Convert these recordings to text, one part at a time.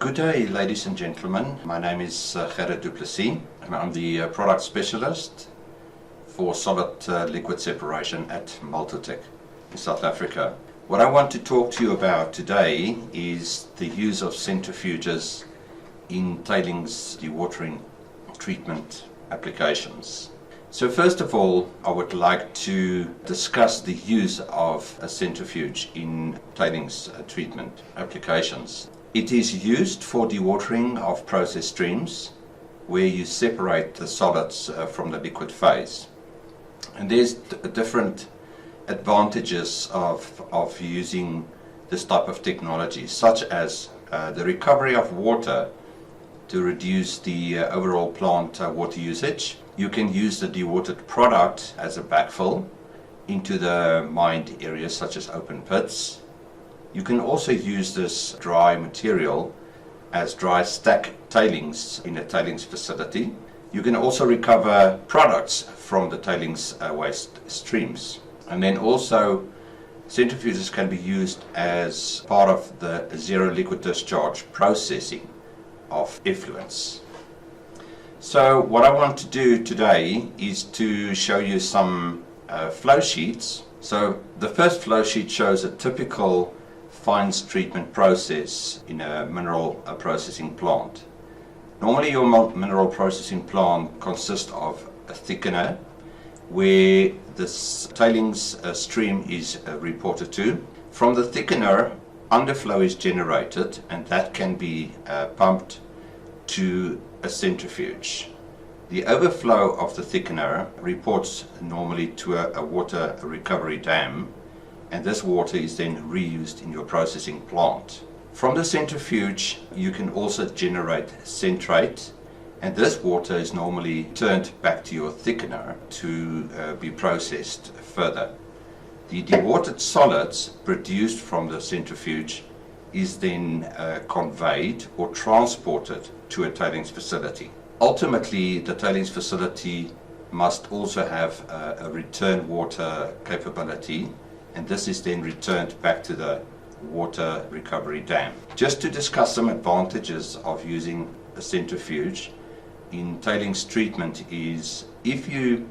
Good day, ladies and gentlemen. My name is Gerrit Plessis, and I'm the product specialist for solid liquid separation at Multotec in South Africa. What I want to talk to you about today is the use of centrifuges in tailings dewatering treatment applications. So first of all, I would like to discuss the use of a centrifuge in tailings treatment applications. It is used for dewatering of process streams where you separate the solids from the liquid phase. And there's different advantages of using this type of technology, such as the recovery of water to reduce the overall plant water usage. You can use the dewatered product as a backfill into the mined areas such as open pits. You can also use this dry material as dry stack tailings in a tailings facility. You can also recover products from the tailings waste streams. And then also centrifuges can be used as part of the zero liquid discharge processing of effluents. So what I want to do today is to show you some flow sheets. So the first flow sheet shows a typical fines treatment process in a mineral processing plant. Normally your mineral processing plant consists of a thickener where this tailings stream is reported to. From the thickener, underflow is generated, and that can be pumped to a centrifuge. The overflow of the thickener reports normally to a water recovery dam, and this water is then reused in your processing plant. From the centrifuge, you can also generate centrate, and this water is normally turned back to your thickener to be processed further. The dewatered solids produced from the centrifuge is then conveyed or transported to a tailings facility. Ultimately, the tailings facility must also have a return water capability, and this is then returned back to the water recovery dam. Just to discuss some advantages of using a centrifuge in tailings treatment is, if you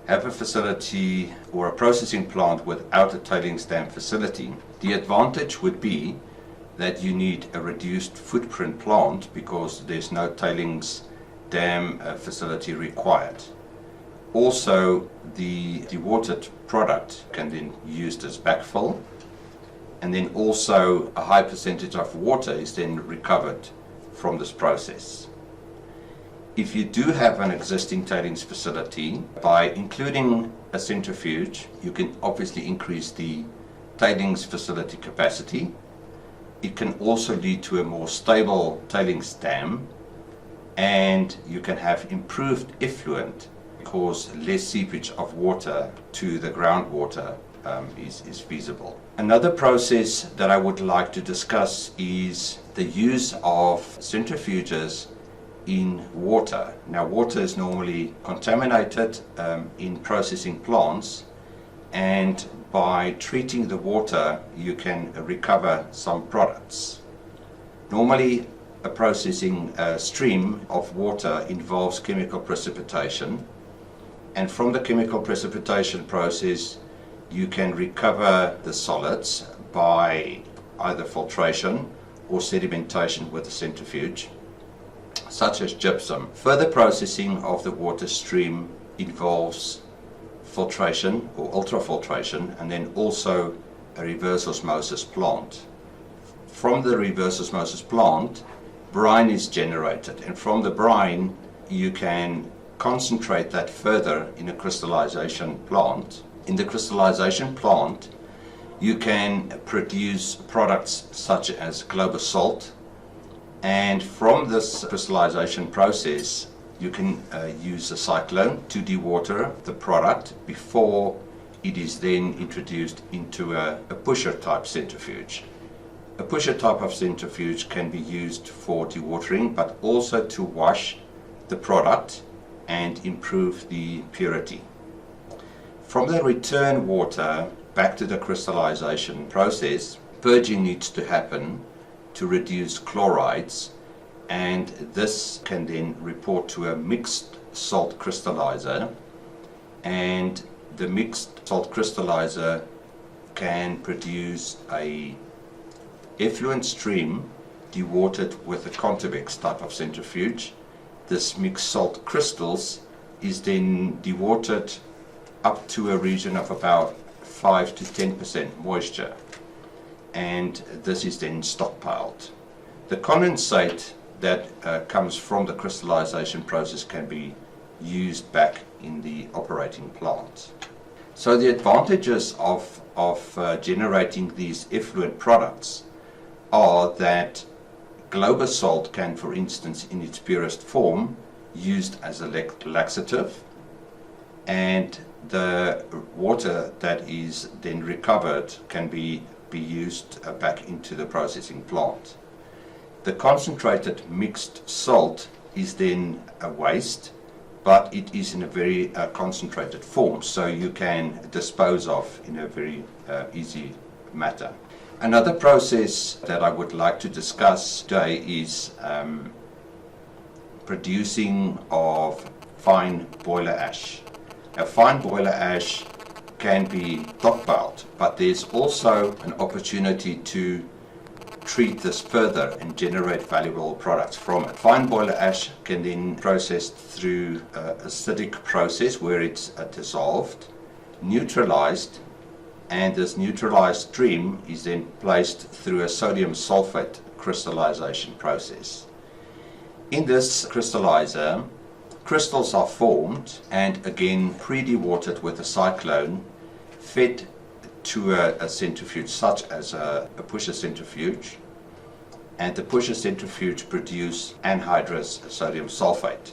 have a facility or a processing plant without a tailings dam facility, the advantage would be that you need a reduced footprint plant because there's no tailings dam facility required. Also, the dewatered product can then be used as backfill, and then also a high percentage of water is then recovered from this process. If you do have an existing tailings facility, by including a centrifuge, you can obviously increase the tailings facility capacity. It can also lead to a more stable tailings dam, and you can have improved effluent because less seepage of water to the groundwater is feasible. Another process that I would like to discuss is the use of centrifuges in water. Now, water is normally contaminated in processing plants, and by treating the water you can recover some products. Normally a processing stream of water involves chemical precipitation, and from the chemical precipitation process you can recover the solids by either filtration or sedimentation with a centrifuge, such as gypsum. Further processing of the water stream involves filtration or ultrafiltration, and then also a reverse osmosis plant. From the reverse osmosis plant, brine is generated, and from the brine you can concentrate that further in a crystallization plant. In the crystallization plant you can produce products such as globe salt, and from this crystallization process you can use a cyclone to dewater the product before it is then introduced into a pusher type centrifuge. A pusher type of centrifuge can be used for dewatering, but also to wash the product and improve the purity. From the return water back to the crystallization process, purging needs to happen to reduce chlorides, and this can then report to a mixed salt crystallizer, and the mixed salt crystallizer can produce a effluent stream dewatered with a convex type of centrifuge. This mixed salt crystals is then dewatered up to a region of about 5 to 10% moisture, and this is then stockpiled. The condensate that comes from the crystallization process can be used back in the operating plant. So the advantages of generating these effluent products are that Global salt can, for instance, in its purest form, used as a laxative, and the water that is then recovered can be used back into the processing plant. The concentrated mixed salt is then a waste, but it is in a very concentrated form, so you can dispose of in a very easy matter. Another process that I would like to discuss today is producing of fine boiler ash. Now, fine boiler ash can be stockpiled, but there's also an opportunity to treat this further and generate valuable products from it. Fine boiler ash can then be processed through an acidic process where it's dissolved, neutralized, and this neutralized stream is then placed through a sodium sulfate crystallization process. In this crystallizer, crystals are formed and again pre-dewatered with a cyclone, fed to a centrifuge such as a pusher centrifuge, and the pusher centrifuge produce anhydrous sodium sulfate.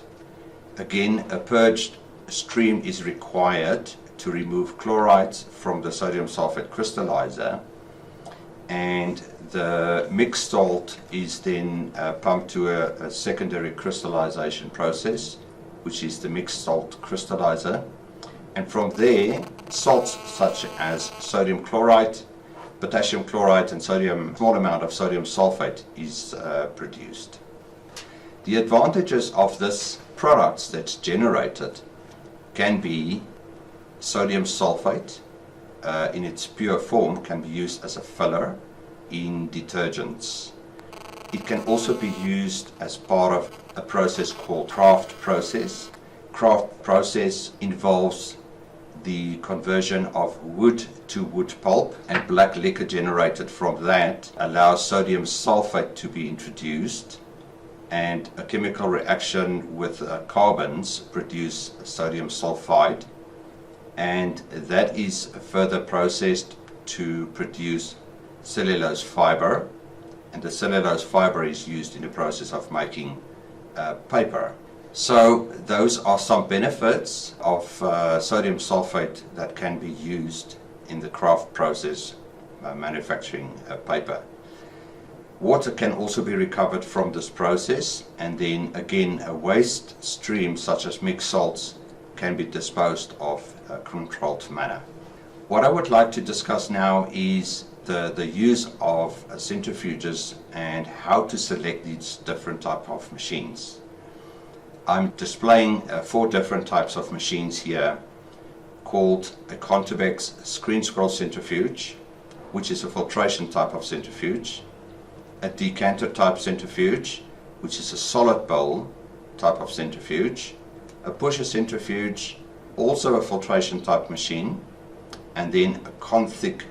Again, a purged stream is required to remove chlorides from the sodium sulfate crystallizer, and the mixed salt is then pumped to a secondary crystallization process, which is the mixed salt crystallizer, and from there salts such as sodium chloride, potassium chloride, and small amount of sodium sulfate is produced. The advantages of this product that's generated can be sodium sulfate in its pure form can be used as a filler in detergents. It can also be used as part of a process called kraft process. Kraft process involves the conversion of wood to wood pulp, and black liquor generated from that allows sodium sulfate to be introduced, and a chemical reaction with carbons produce sodium sulfide, and that is further processed to produce cellulose fiber, and the cellulose fiber is used in the process of making paper. So those are some benefits of sodium sulfate that can be used in the kraft process manufacturing paper. Water can also be recovered from this process, and then again a waste stream such as mixed salts can be disposed of in a controlled manner. What I would like to discuss now is the use of centrifuges and how to select these different types of machines. I'm displaying 4 different types of machines here, called a convex screen scroll centrifuge, which is a filtration type of centrifuge, a decanter type centrifuge, which is a solid bowl type of centrifuge, a pusher centrifuge, also a filtration type machine, and then a convex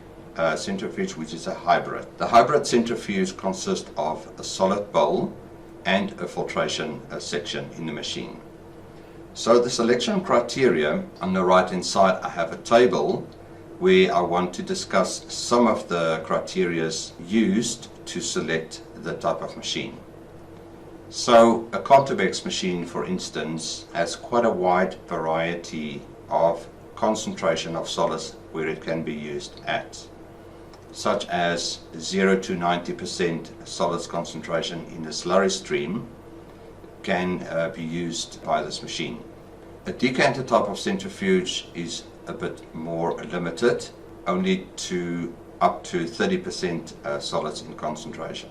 centrifuge, which is a hybrid. The hybrid centrifuge consists of a solid bowl and a filtration section in the machine. So the selection criteria, on the right hand side I have a table where I want to discuss some of the criteria used to select the type of machine. So a convex machine, for instance, has quite a wide variety of concentration of solids where it can be used at, such as 0 to 90% solids concentration in a slurry stream can be used by this machine. A decanter type of centrifuge is a bit more limited, only to up to 30% solids in concentration.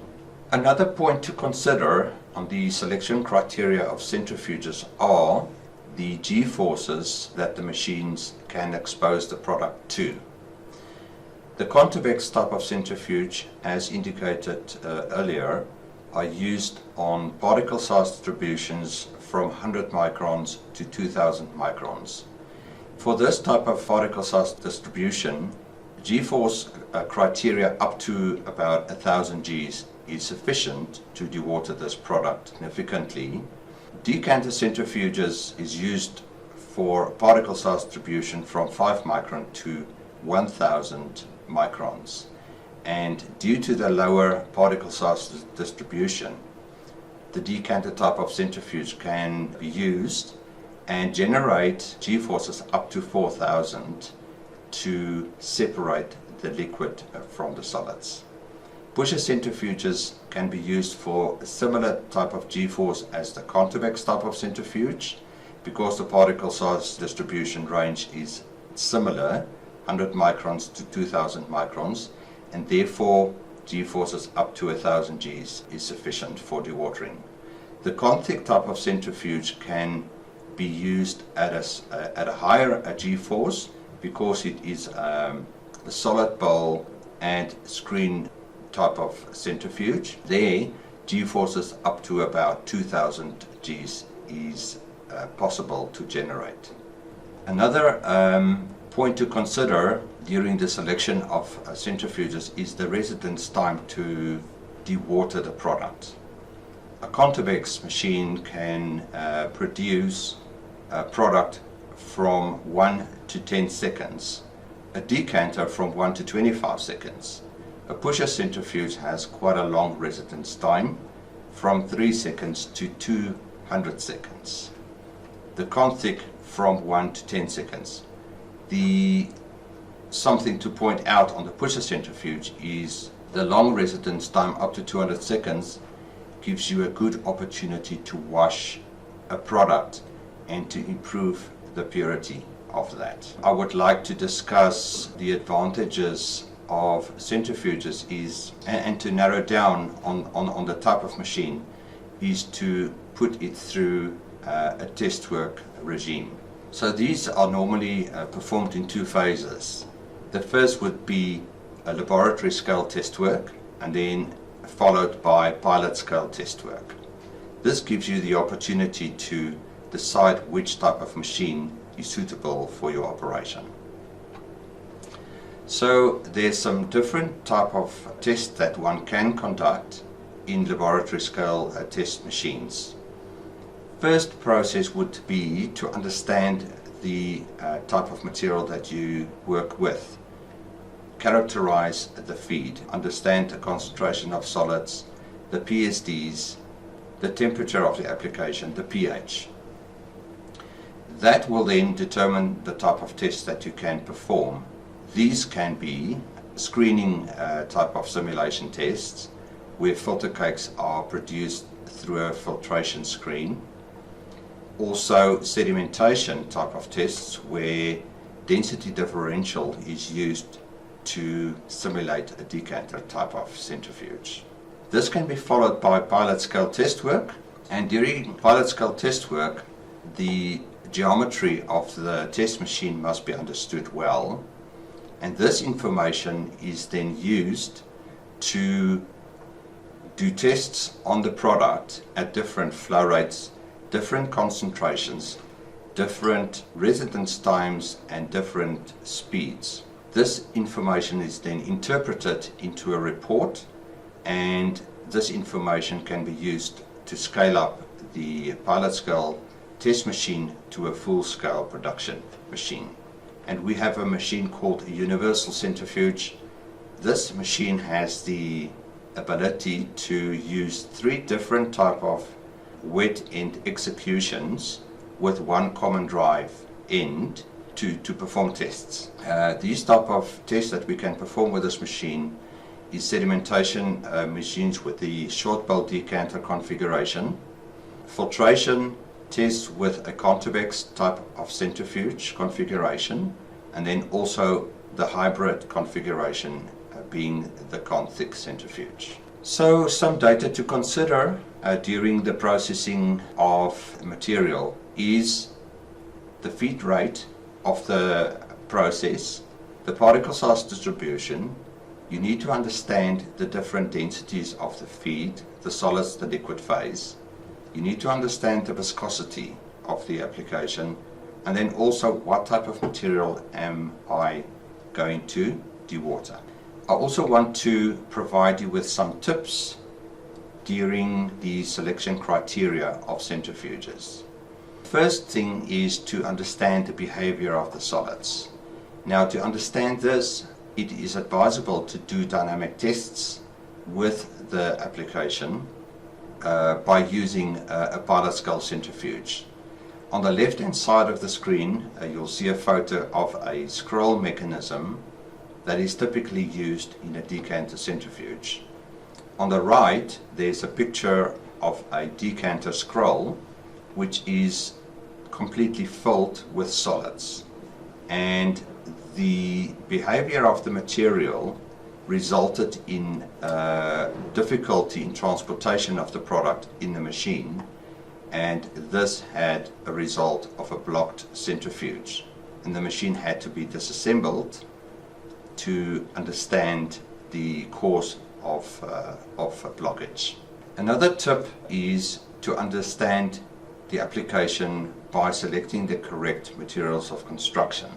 Another point to consider on the selection criteria of centrifuges are the G-forces that the machines can expose the product to. The convex type of centrifuge, as indicated earlier, are used on particle size distributions from 100 microns to 2000 microns. For this type of particle size distribution, G-force criteria up to about 1000 Gs is sufficient to dewater this product significantly. Decanter centrifuges is used for particle size distribution from 5 micron to 1000 microns, and due to the lower particle size distribution, the decanter type of centrifuge can be used and generate G-forces up to 4000 to separate the liquid from the solids. Pusher centrifuges can be used for a similar type of G-force as the convex type of centrifuge, because the particle size distribution range is similar, 100 microns to 2000 microns, and therefore G-forces up to 1000 Gs is sufficient for dewatering. The convex type of centrifuge can be used at a higher G-force because it is a solid bowl and screen type of centrifuge. There, G-forces up to about 2000 Gs is possible to generate. Another point to consider during the selection of centrifuges is the residence time to dewater the product. A convex machine can produce a product from 1 to 10 seconds, a decanter from 1 to 25 seconds. A pusher centrifuge has quite a long residence time, from 3 seconds to 200 seconds. The convex from 1 to 10 seconds. Something to point out on the pusher centrifuge is the long residence time up to 200 seconds gives you a good opportunity to wash a product and to improve the purity of that. I would like to discuss the advantages of centrifuges and to narrow down on the type of machine is to put it through a test work regime. So these are normally performed in 2 phases. The first would be a laboratory scale test work, and then followed by pilot scale test work. This gives you the opportunity to decide which type of machine is suitable for your operation. So there's some different type of tests that one can conduct in laboratory scale test machines. First process would be to understand the type of material that you work with. Characterize the feed, understand the concentration of solids, the PSDs, the temperature of the application, the pH. That will then determine the type of tests that you can perform. These can be screening type of simulation tests, where filter cakes are produced through a filtration screen. Also sedimentation type of tests, where density differential is used to simulate a decanter type of centrifuge. This can be followed by pilot scale test work, and during pilot scale test work the geometry of the test machine must be understood well, and this information is then used to do tests on the product at different flow rates, different concentrations, different residence times and different speeds. This information is then interpreted into a report, and this information can be used to scale up the pilot scale test machine to a full scale production machine. And we have a machine called a universal centrifuge. This machine has the ability to use 3 different type of wet end executions with one common drive end to perform tests. These type of tests that we can perform with this machine is sedimentation machines with the short bowl decanter configuration, filtration tests with a convex type of centrifuge configuration, and then also the hybrid configuration being the convex centrifuge. So some data to consider during the processing of material is the feed rate of the process, the particle size distribution. You need to understand the different densities of the feed, the solids, the liquid phase. You need to understand the viscosity of the application, and then also what type of material am I going to dewater. I also want to provide you with some tips during the selection criteria of centrifuges. First thing is to understand the behavior of the solids. Now, to understand this, it is advisable to do dynamic tests with the application by using a pilot scale centrifuge. On the left hand side of the screen, you'll see a photo of a scroll mechanism that is typically used in a decanter centrifuge. On the right, there's a picture of a decanter scroll which is completely filled with solids, and the behavior of the material resulted in difficulty in transportation of the product in the machine, and this had a result of a blocked centrifuge, and the machine had to be disassembled to understand the cause of a blockage. Another tip is to understand the application by selecting the correct materials of construction.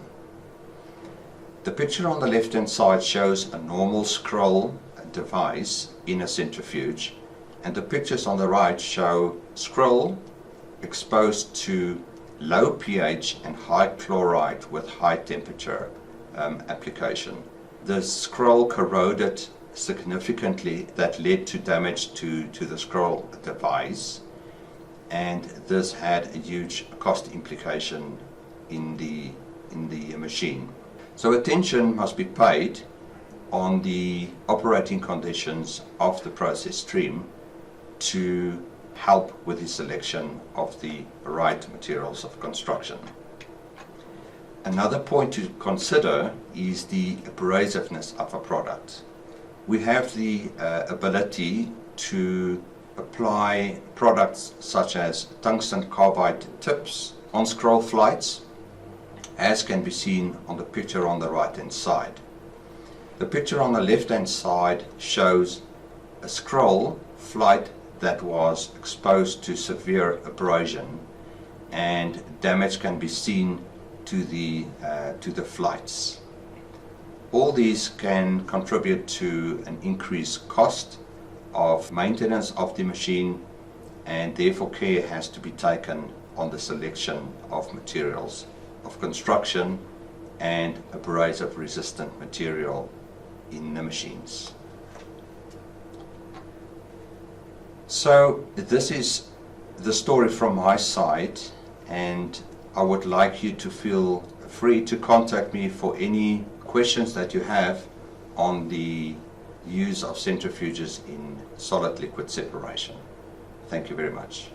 The picture on the left hand side shows a normal scroll device in a centrifuge, and the pictures on the right show scroll exposed to low pH and high chloride with high temperature application. The scroll corroded significantly, that led to damage to the scroll device, and this had a huge cost implication in the machine. So attention must be paid on the operating conditions of the process stream to help with the selection of the right materials of construction. Another point to consider is the abrasiveness of a product. We have the ability to apply products such as tungsten carbide tips on scroll flights, as can be seen on the picture on the right hand side. The picture on the left hand side shows a scroll flight that was exposed to severe abrasion, and damage can be seen to the flights. All these can contribute to an increased cost of maintenance of the machine, and therefore care has to be taken on the selection of materials of construction and abrasive resistant material in the machines. So this is the story from my side, and I would like you to feel free to contact me for any questions that you have on the use of centrifuges in solid liquid separation. Thank you very much.